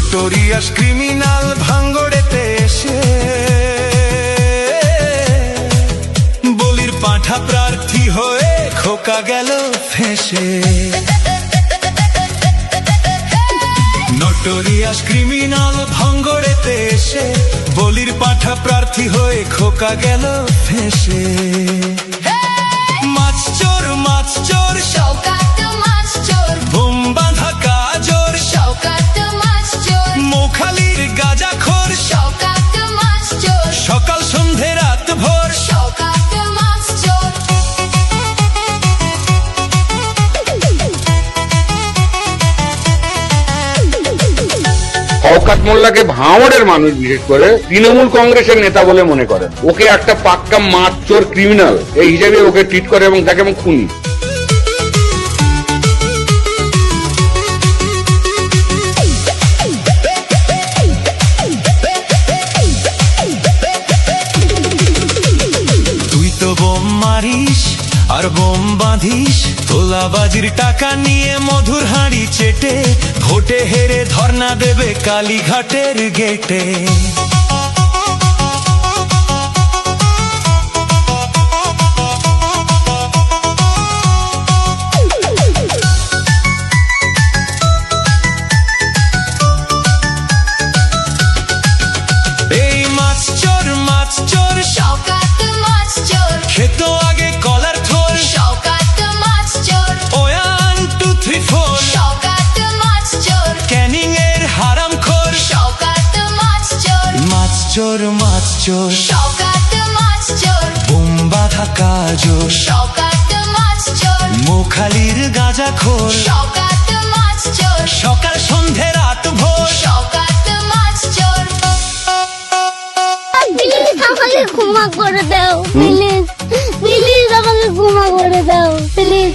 Notorious criminal ভাঙ্গড়েতে এসে বলির পাঁঠা প্রার্থী হয়ে খোকা গেল ফেঁসে। নোটোরিয়াস ক্রিমিনাল ভাঙ্গড়েতে এসে বলির পাঁঠা প্রার্থী হয়ে খোকা গেল ফেঁসে। মাছ চোর শওকাত মাছ চোর, বোম বাঁধা কাজর শওকাত মাছ চোর, মোখালির গাঁজাখোর শওকাত মাছ চোর, সকাল সন্ধে রাত ভোর শওকাত মাছ চোর। শওকত মোল্লাকে ভাঙড়ের মানুষ বিশেষ করে তৃণমূল কংগ্রেসের নেতা বলে মনে করেন। ওকে একটা পাক্কা মাছ চোর ক্রিমিনাল এই হিসেবে ওকে ট্রিট করে এবং তাকে এবং খুনি। তুই তো বোম মারিস আর বোম বাঁধিস, তোলাবাজির টাকা নিয়ে মধুর হাঁড়ি চেটে ভোটে হেরে ধর্ণা দেবে কালীঘাটের গেটে। এই মাছ চোর শওকাত মাছ চোর, খেত আগে কলার থোর শওকাত মাছ চোর, 1 2 3 4 শওকাত মাছ চোর, ক্যানিং এর হারাম খোর। শওকাত মাছ চোর, মাছ চোর শওকাত মাছ চোর, বোম বাঁধা কাজর শওকাত মাছ চোর, মোখালির গাঁজাখোর শওকাত মাছ চোর, সকাল সন্ধে রাত ভোর শওকাত মাছ চোর। প্লিজ আমাকে ক্ষমা করে দাও, প্লিজ প্লিজ আমাকে ক্ষমা করে দাও, প্লিজ।